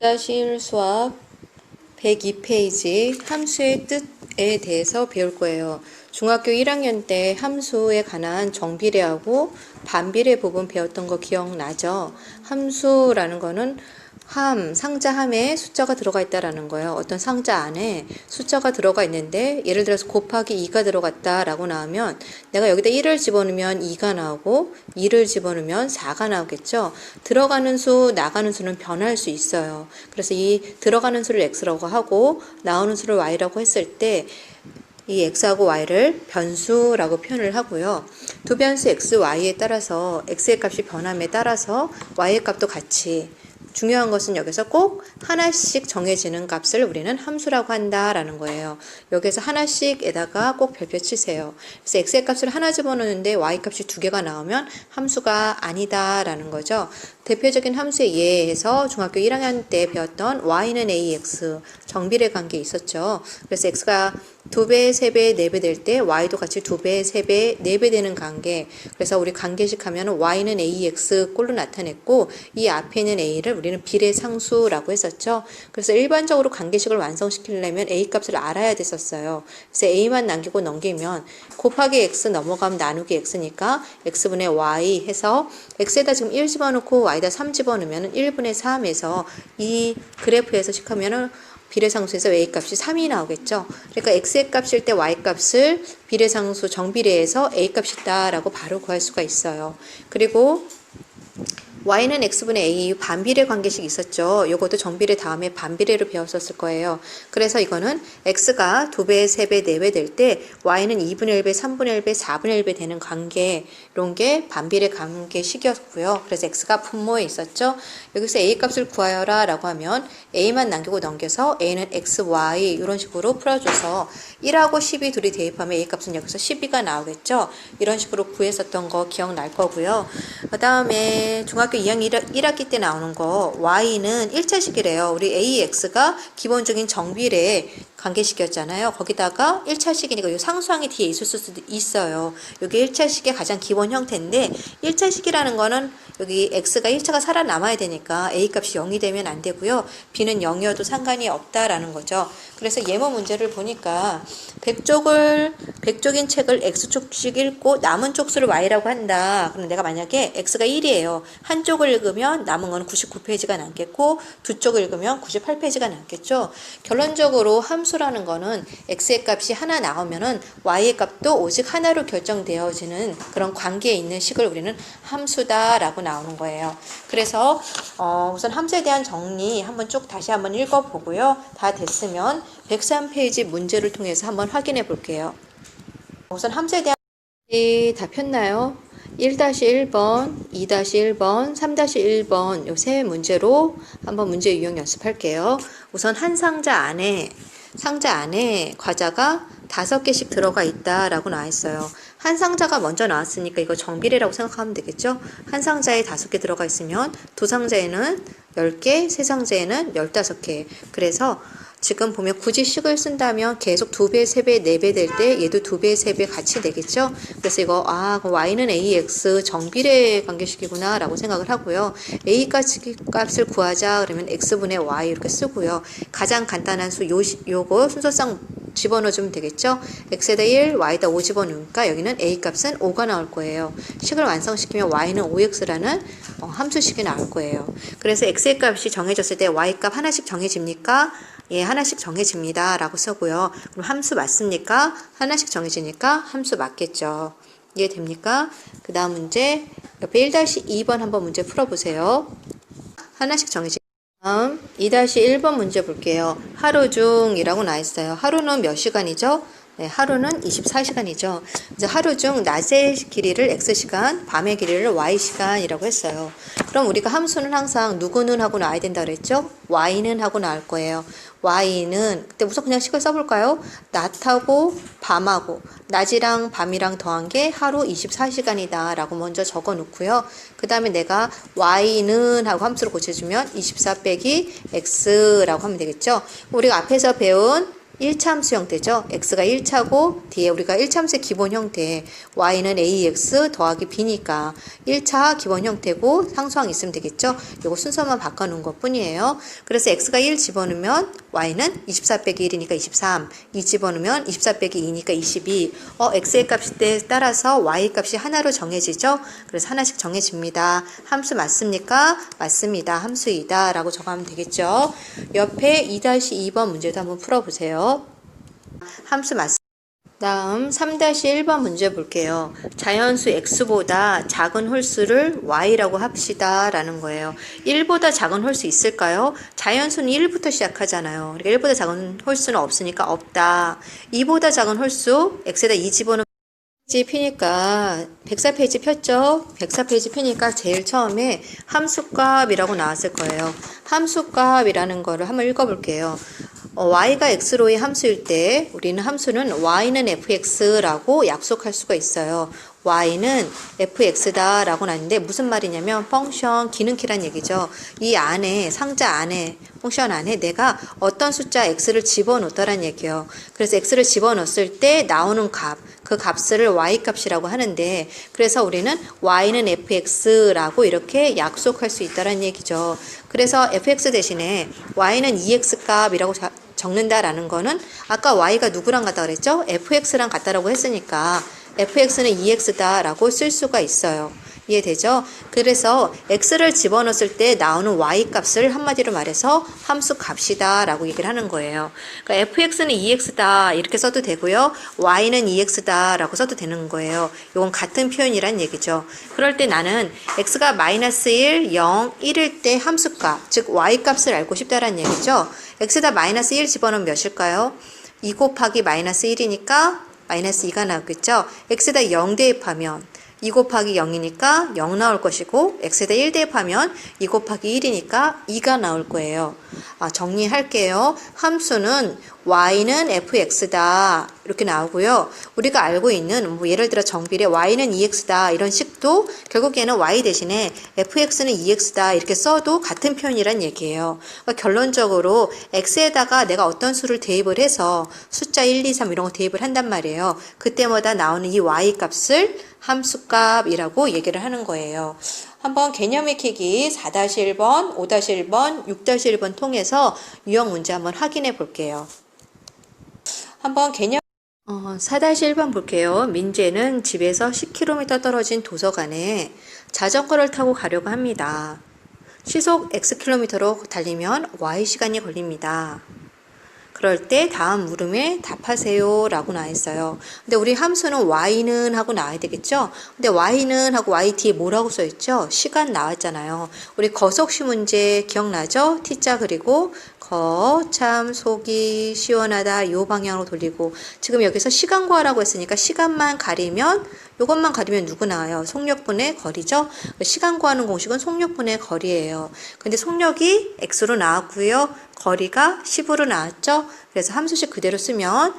1 수학 102페이지 함수의 뜻에 대해서 배울 거예요. 중학교 1학년 때 함수에 관한 정비례하고 반비례 부분 배웠던 거 기억나죠? 함수라는 거는 상자 함에 숫자가 들어가 있다라는 거예요. 어떤 상자 안에 숫자가 들어가 있는데 예를 들어서 곱하기 2가 들어갔다라고 나오면 내가 여기다 1을 집어넣으면 2가 나오고 2를 집어넣으면 4가 나오겠죠. 들어가는 수, 나가는 수는 변할 수 있어요. 그래서 이 들어가는 수를 x라고 하고 나오는 수를 y라고 했을 때 이 x하고 y를 변수라고 표현을 하고요. 두 변수 x, y에 따라서 x의 값이 변함에 따라서 y의 값도 같이 중요한 것은 여기서 꼭 하나씩 정해지는 값을 우리는 함수라고 한다라는 거예요. 여기서 하나씩에다가 꼭 별표 치세요. 그래서 x의 값을 하나 집어넣는데 y 값이 두 개가 나오면 함수가 아니다라는 거죠. 대표적인 함수의 예에서 중학교 1학년 때 배웠던 y는 ax 정비례 관계 있었죠. 그래서 x가 2배, 3배, 4배 될 때 y도 같이 2배, 3배, 4배 되는 관계. 그래서 우리 관계식 하면 y는 ax 꼴로 나타냈고 이 앞에 있는 a를 우리는 비례상수라고 했었죠. 그래서 일반적으로 관계식을 완성시키려면 a 값을 알아야 됐었어요. 그래서 a만 남기고 넘기면 곱하기 x 넘어가면 나누기 x니까 x분의 y 해서 x에다 지금 1 집어넣고 y에다 3 집어넣으면 1분의 3에서 이 그래프에서 식하면은 비례상수에서 a값이 3이 나오겠죠. 그러니까 x의 값일 때 y값을 비례상수 정비례에서 a값이 있다라고 바로 구할 수가 있어요. 그리고 y는 x분의 a 반비례 관계식 있었죠. 요것도 정비례 다음에 반비례로 배웠었을 거예요. 그래서 이거는 x가 2배, 3배, 4배 될 때 y는 2분의 1배, 3분의 1배, 4분의 1배 되는 관계 이런 게 반비례 관계식이었고요. 그래서 x가 분모에 있었죠. 여기서 a 값을 구하여라 라고 하면 a만 남기고 넘겨서 a는 x, y 이런 식으로 풀어줘서 1하고 10이 둘이 대입하면 a 값은 여기서 12가 나오겠죠. 이런 식으로 구했었던 거 기억날 거고요. 그 다음에 중학교 2학년 1학기 때 나오는 거 y는 1차식이래요. 우리 ax가 기본적인 정비례 관계식이었잖아요. 거기다가 1차식이니까 이 상수항이 뒤에 있을 수도 있어요. 여기 1차식의 가장 기본 형태인데 1차식이라는 거는 여기 x가 1차가 살아남아야 되니까 a 값이 0이 되면 안 되고요. b는 0이어도 상관이 없다라는 거죠. 그래서 예문 문제를 보니까 100쪽인 책을 x쪽씩 읽고 남은 쪽수를 y라고 한다. 그럼 내가 만약에 x가 1이에요. 한 쪽을 읽으면 남은 건 99페이지가 남겠고 두 쪽을 읽으면 98페이지가 남겠죠. 결론적으로 함수라는 거는 x의 값이 하나 나오면은 y의 값도 오직 하나로 결정되어지는 그런 관계에 있는 식을 우리는 함수다라고 나오는 거예요. 그래서 우선 함수에 대한 정리 한번 쭉 다시 한번 읽어보고요. 다 됐으면 103페이지 문제를 통해서 한번 확인해 볼게요. 우선 함수에 대한 다 폈나요? 1-1번, 2-1번, 3-1번 요 세 문제로 한번 문제 유형 연습할게요. 우선 한 상자 안에 과자가 5개씩 들어가 있다라고 나와 있어요. 한 상자가 먼저 나왔으니까 이거 정비례라고 생각하면 되겠죠? 한 상자에 5개 들어가 있으면 두 상자에는 10개, 세 상자에는 15개. 그래서 지금 보면 굳이 식을 쓴다면 계속 2배, 3배, 4배 될 때 얘도 2배, 3배 같이 되겠죠? 그래서 이거 그럼 y는 ax 정비례 관계식이구나 라고 생각을 하고요. a 값을 구하자 그러면 x분의 y 이렇게 쓰고요. 가장 간단한 수 요거 순서상 집어넣어주면 되겠죠? x에다 1, y에다 5 집어넣으니까 여기는 a 값은 5가 나올 거예요. 식을 완성시키면 y는 5x라는 함수식이 나올 거예요. 그래서 x의 값이 정해졌을 때 y 값 하나씩 정해집니까? 예, 하나씩 정해집니다. 라고 쓰고요. 그럼 함수 맞습니까? 하나씩 정해지니까 함수 맞겠죠. 이해됩니까? 그 다음 문제, 옆에 1-2번 한번 문제 풀어보세요. 하나씩 정해집니다. 다음 2-1번 문제 볼게요. 하루 중이라고 나와 있어요. 하루는 몇 시간이죠? 네, 하루는 24시간이죠. 이제 하루 중 낮의 길이를 x시간, 밤의 길이를 y시간이라고 했어요. 그럼 우리가 함수는 항상 누구는 하고 나와야 된다 그랬죠? y는 하고 나올 거예요. y는 그때 우선 그냥 식을 써볼까요? 낮하고 밤하고 낮이랑 밤이랑 더한 게 하루 24시간이다 라고 먼저 적어 놓고요. 그 다음에 내가 y는 하고 함수를 고쳐주면 24 빼기 x라고 하면 되겠죠. 우리가 앞에서 배운 1차 함수 형태죠. x가 1차고 뒤에 우리가 1차 함수의 기본 형태 y는 ax 더하기 b니까 1차 기본 형태고 상수항 있으면 되겠죠. 요거 순서만 바꿔놓은 것 뿐이에요. 그래서 x가 1 집어넣으면 y는 24 빼기 1이니까 23, 2 집어넣으면 24 빼기 2니까 22. x의 값에 따라서 y 값이 하나로 정해지죠. 그래서 하나씩 정해집니다. 함수 맞습니까? 맞습니다. 함수이다 라고 적으면 되겠죠. 옆에 2-2번 문제도 한번 풀어보세요. 함수 맞습니다. 다음 3-1번 문제 볼게요. 자연수 x보다 작은 홀수를 y라고 합시다 라는 거예요. 1보다 작은 홀수 있을까요? 자연수는 1부터 시작하잖아요. 그러니까 1보다 작은 홀수는 없으니까 없다. 2보다 작은 홀수 x에다 2 집어넣으면 페이지 피니까 104페이지 폈죠? 104페이지 피니까 제일 처음에 함수값이라고 나왔을 거예요. 함수값이라는 거를 한번 읽어볼게요. y가 x로의 함수일 때 우리는 함수는 y는 fx라고 약속할 수가 있어요. y는 fx다 라고 나는데 무슨 말이냐면 펑션 기능키란 얘기죠. 이 안에 상자 안에 펑션 안에 내가 어떤 숫자 x를 집어넣었다는 얘기예요. 그래서 x를 집어넣었을 때 나오는 값, 그 값을 y값이라고 하는데 그래서 우리는 y는 fx라고 이렇게 약속할 수 있다는 얘기죠. 그래서 fx 대신에 y는 2x 값이라고 적는다라는 거는 아까 y가 누구랑 같다 그랬죠? fx랑 같다라고 했으니까 fx는 2x다 라고 쓸 수가 있어요. 이해되죠? 그래서 x를 집어넣었을 때 나오는 y값을 한마디로 말해서 함수 값이다 라고 얘기를 하는 거예요. 그러니까 fx는 2x다 이렇게 써도 되고요. y는 2x다 라고 써도 되는 거예요. 이건 같은 표현이란 얘기죠. 그럴 때 나는 x가 마이너스 1, 0, 1일 때 함수값, 즉 y값을 알고 싶다라는 얘기죠. x에다 마이너스 1 집어넣으면 몇일까요? 2 곱하기 마이너스 1이니까 마이너스 2가 나오겠죠. x에다 0 대입하면 2 곱하기 0이니까 0 나올 것이고 x에다 1 대입하면 2 곱하기 1이니까 2가 나올 거예요. 정리할게요. 함수는 y는 fx다 이렇게 나오고요. 우리가 알고 있는 예를 들어 정비례 y는 2x다 이런 식도 결국에는 y 대신에 fx는 2x다 이렇게 써도 같은 표현이란 얘기예요. 그러니까 결론적으로 x에다가 내가 어떤 수를 대입을 해서 숫자 1, 2, 3 이런 거 대입을 한단 말이에요. 그때마다 나오는 이 y 값을 함수값이라고 얘기를 하는 거예요. 한번 개념 익히기 4-1번, 5-1번, 6-1번 통해서 유형 문제 한번 확인해 볼게요. 한번 개념 4-1번 볼게요. 민재는 집에서 10km 떨어진 도서관에 자전거를 타고 가려고 합니다. 시속 Xkm로 달리면 Y시간이 걸립니다. 그럴 때 다음 물음에 답하세요 라고 나와 있어요. 근데 우리 함수는 y는 하고 나와야 되겠죠? 근데 y는 하고 y 뒤에 뭐라고 써 있죠? 시간 나왔잖아요. 우리 거속시 문제 기억나죠? t자 그리고 참 속이 시원하다 요 방향으로 돌리고 지금 여기서 시간 구하라고 했으니까 시간만 가리면 요것만 가리면 누구 나와요? 속력분의 거리죠? 시간 구하는 공식은 속력분의 거리예요. 근데 속력이 x로 나왔고요. 거리가 10으로 나왔죠? 그래서 함수식 그대로 쓰면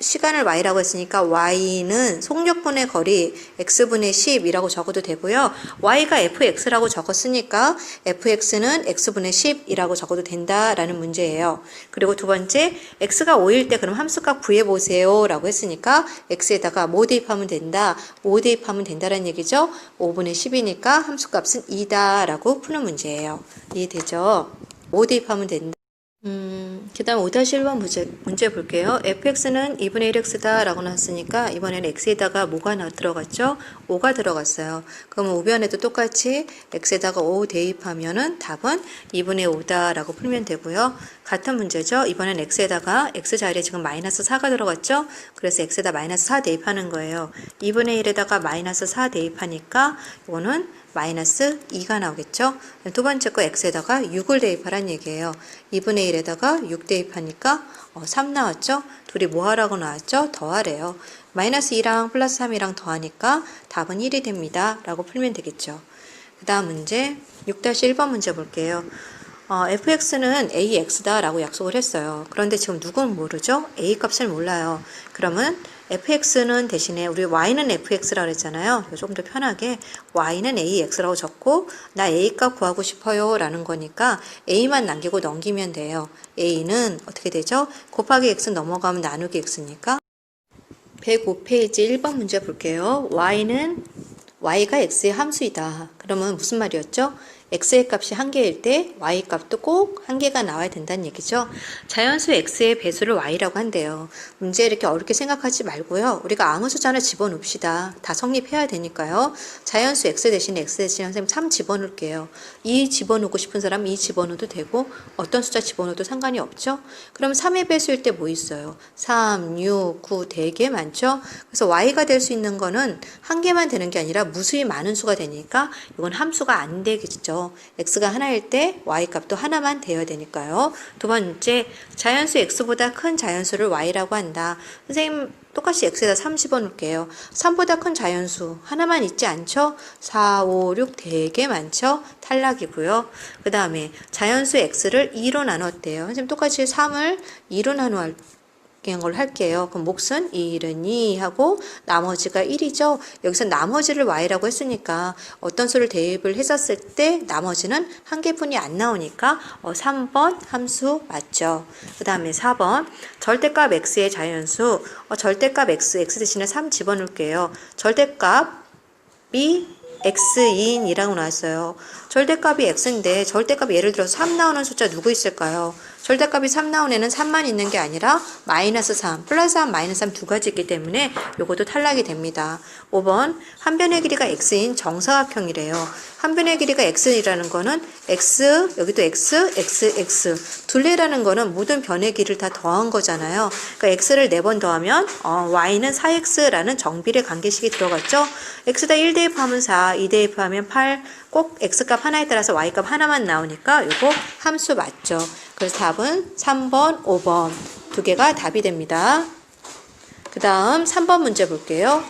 시간을 y라고 했으니까 y는 속력분의 거리 x분의 10이라고 적어도 되고요. y가 fx라고 적었으니까 fx는 x분의 10이라고 적어도 된다라는 문제예요. 그리고 두 번째, x가 5일 때 그럼 함수값 구해보세요 라고 했으니까 x에다가 뭐 대입하면 된다? 5 대입하면 된다라는 얘기죠. 5분의 10이니까 함수값은 2다 라고 푸는 문제예요. 이해되죠? 5 대입하면 된다. 그 다음 5-1번 문제 볼게요. fx는 2분의 1x다 라고 나왔으니까 이번에는 x에다가 뭐가 들어갔죠? 5가 들어갔어요. 그러면 우변에도 똑같이 x에다가 5 대입하면은 답은 2분의 5다 라고 풀면 되고요. 같은 문제죠. 이번엔 x에다가 x 자리에 지금 마이너스 4가 들어갔죠? 그래서 x에다 마이너스 4 대입하는 거예요. 2분의 1에다가 마이너스 4 대입하니까 이거는 마이너스 2가 나오겠죠? 두 번째 거 x에다가 6을 대입하란 얘기예요. 2분의 1에다가 6 대입하니까 3 나왔죠? 둘이 뭐 하라고 나왔죠? 더하래요. 마이너스 2랑 플러스 3이랑 더하니까 답은 1이 됩니다. 라고 풀면 되겠죠. 그 다음 문제 6-1번 문제 볼게요. fx는 ax다 라고 약속을 했어요. 그런데 지금 누구는 모르죠? a 값을 몰라요. 그러면 fx는 대신에 우리 y는 fx라고 했잖아요. 조금 더 편하게 y는 ax라고 적고 나 a 값 구하고 싶어요 라는 거니까 a만 남기고 넘기면 돼요. a는 어떻게 되죠? 곱하기 x 넘어가면 나누기 x니까 105페이지 1번 문제 볼게요. y가 x의 함수이다. 그러면 무슨 말이었죠? x의 값이 1개일 때 y 값도 꼭 1개가 나와야 된다는 얘기죠. 자연수 x의 배수를 y라고 한대요. 문제 이렇게 어렵게 생각하지 말고요. 우리가 아무 숫자 하나 집어넣읍시다. 다 성립해야 되니까요. 자연수 x 대신에 선생님 3 집어넣을게요. 2 집어넣고 싶은 사람 2 집어넣어도 되고 어떤 숫자 집어넣어도 상관이 없죠. 그럼 3의 배수일 때 뭐 있어요? 3, 6, 9 되게 많죠. 그래서 y가 될 수 있는 거는 1개만 되는 게 아니라 무수히 많은 수가 되니까 이건 함수가 안 되겠죠. x가 하나일 때 y 값도 하나만 되어야 되니까요. 두 번째, 자연수 x보다 큰 자연수를 y라고 한다. 선생님 똑같이 x에다 3 집어넣을게요. 3보다 큰 자연수 하나만 있지 않죠? 4, 5, 6 되게 많죠? 탈락이고요. 그 다음에 자연수 x를 2로 나눴대요. 선생님 똑같이 3을 2로 나누 걸 할게요. 그럼 몫은 1은 2 하고 나머지가 1이죠. 여기서 나머지를 y라고 했으니까 어떤 수를 대입을 했었을 때 나머지는 1개뿐이 안 나오니까 3번 함수 맞죠. 그 다음에 4번 절대값 x의 자연수 절대값 x 대신에 3 집어넣을게요. 절대값이 x인이라고 나왔어요. 절대값이 x인데 절대값 예를 들어서 3 나오는 숫자 누구 있을까요? 절대값이 3 나온 애는 3만 있는 게 아니라 마이너스 3, 플러스 3, 마이너스 3 두 가지 있기 때문에 요것도 탈락이 됩니다. 5번 한 변의 길이가 x인 정사각형이래요. 한 변의 길이가 x이라는 거는 x, 여기도 x, x, x 둘레라는 거는 모든 변의 길이를 다 더한 거잖아요. 그러니까 x를 4번 더하면 y는 4x라는 정비례 관계식이 들어갔죠. x다 1 대입하면 4, 2 대입하면 8, 꼭 x값 하나에 따라서 y값 하나만 나오니까 요거 함수 맞죠. 그래서 답은 3번, 5번 두 개가 답이 됩니다. 그 다음 3번 문제 볼게요.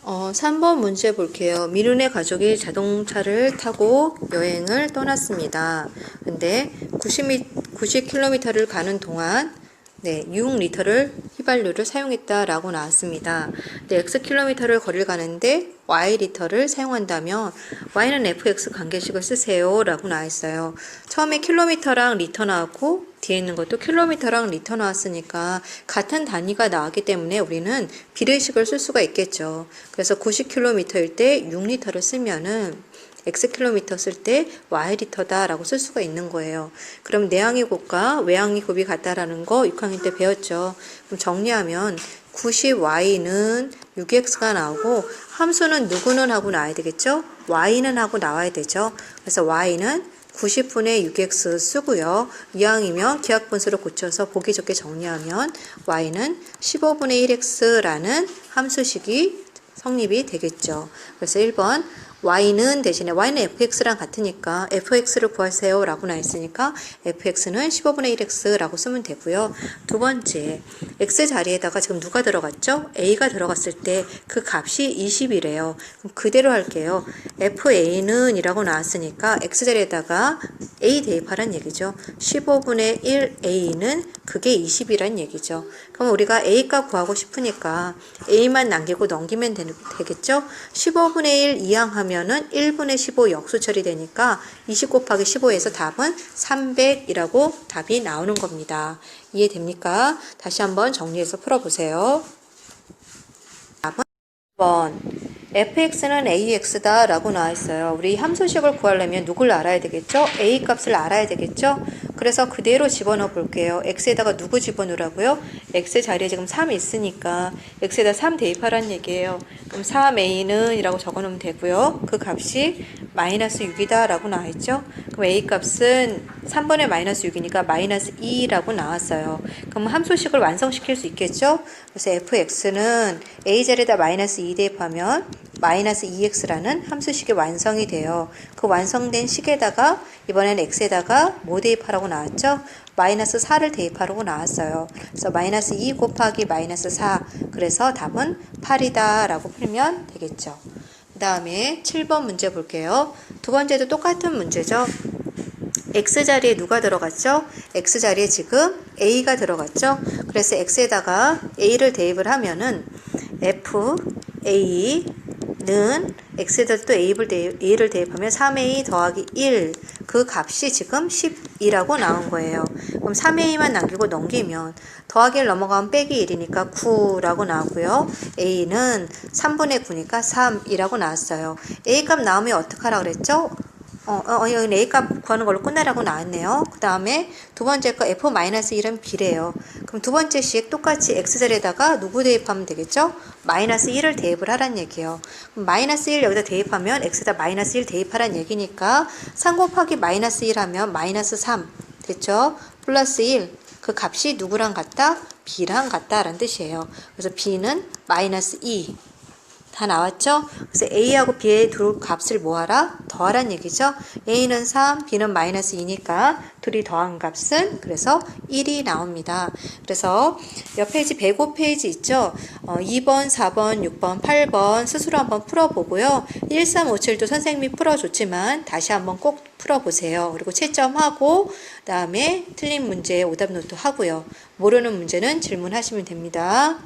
3번 문제 볼게요. 민훈의 가족이 자동차를 타고 여행을 떠났습니다. 근데 90km를 가는 동안 6리터를 휘발유를 사용했다라고 나왔습니다. xkm를 거리를 가는데 y리터를 사용한다면 y는 fx 관계식을 쓰세요 라고 나와있어요. 처음에 킬로미터랑 리터 나왔고 뒤에 있는 것도 킬로미터랑 리터 나왔으니까 같은 단위가 나왔기 때문에 우리는 비례식을 쓸 수가 있겠죠. 그래서 90km일 때 6리터를 쓰면은 xkm 쓸 때 y리터다 라고 쓸 수가 있는 거예요. 그럼 내항의 곱과 외항의 곱이 같다라는 거 6학년 때 배웠죠. 그럼 정리하면 90y는 6x가 나오고 함수는 누구는 하고 나와야 되겠죠? y는 하고 나와야 되죠. 그래서 y는 90분의 6x 쓰고요. 이항이면 기하분수를 고쳐서 보기 좋게 정리하면 y는 15분의 1x라는 함수식이 성립이 되겠죠. 그래서 1번 y는 대신에 y는 fx랑 같으니까 fx를 구하세요 라고 나있으니까 fx는 15분의 1x 라고 쓰면 되고요. 두 번째 x 자리에다가 지금 누가 들어갔죠? a가 들어갔을 때 그 값이 20이래요. 그럼 그대로 할게요. fa는 이라고 나왔으니까 x 자리에다가 a 대입하란 얘기죠. 15분의 1a는 그게 20이란 얘기죠. 그럼 우리가 a 값 구하고 싶으니까 a만 남기고 넘기면 되겠죠? 15분의 1 이항하면은 1분의 15 역수 처리되니까 20 곱하기 15에서 답은 300이라고 답이 나오는 겁니다. 이해됩니까? 다시 한번 정리해서 풀어보세요. 답은 1번 fx는 ax다 라고 나와있어요. 우리 함수식을 구하려면 누굴 알아야 되겠죠? a 값을 알아야 되겠죠? 그래서 그대로 집어넣어 볼게요. x에다가 누구 집어넣으라고요? x 자리에 지금 3 있으니까 x에다 3 대입하라는 얘기예요. 그럼 3a는 이라고 적어놓으면 되고요. 그 값이 마이너스 6이다 라고 나와있죠? 그럼 a 값은 3번의 마이너스 6이니까 마이너스 2라고 나왔어요. 그럼 함수식을 완성시킬 수 있겠죠? 그래서 fx는 a 자리에다 마이너스 2 대입하면 마이너스 2x라는 함수식이 완성이 돼요. 그 완성된 식에다가 이번엔 x에다가 뭐 대입하라고 나왔죠? 마이너스 4를 대입하라고 나왔어요. 그래서 마이너스 2 곱하기 마이너스 4 그래서 답은 8이다 라고 풀면 되겠죠. 그 다음에 7번 문제 볼게요. 두 번째도 똑같은 문제죠. x자리에 누가 들어갔죠? x자리에 지금 a가 들어갔죠? 그래서 x에다가 a를 대입을 하면은 f a는 x에다 또 a를 대입하면 3a 더하기 1 그 값이 지금 12라고 나온 거예요. 그럼 3a만 남기고 넘기면 더하기 1 넘어가면 빼기 1이니까 9라고 나오고요. a는 3분의 9니까 3이라고 나왔어요. a 값 나오면 어떡하라 그랬죠? 여기 A값 구하는 걸로 끝내라고 나왔네요. 그 다음에 두 번째 거 F-1은 B래요. 그럼 두 번째 식 똑같이 X자리에다가 누구 대입하면 되겠죠? 마이너스 1을 대입을 하란 얘기예요. 그럼 마이너스 1 여기다 대입하면 X에다 마이너스 1 대입하란 얘기니까 3 곱하기 마이너스 1 하면 마이너스 3 됐죠? 플러스 1 그 값이 누구랑 같다? B랑 같다라는 뜻이에요. 그래서 B는 마이너스 2 다 나왔죠? 그래서 A하고 B의 둘 값을 뭐하라? 더하란 얘기죠? A는 3, B는 마이너스 2니까 둘이 더한 값은 그래서 1이 나옵니다. 그래서 옆 페이지 105페이지 있죠? 2번, 4번, 6번, 8번 스스로 한번 풀어보고요. 1, 3, 5, 7도 선생님이 풀어줬지만 다시 한번 꼭 풀어보세요. 그리고 채점하고 그 다음에 틀린 문제 오답 노트 하고요. 모르는 문제는 질문하시면 됩니다.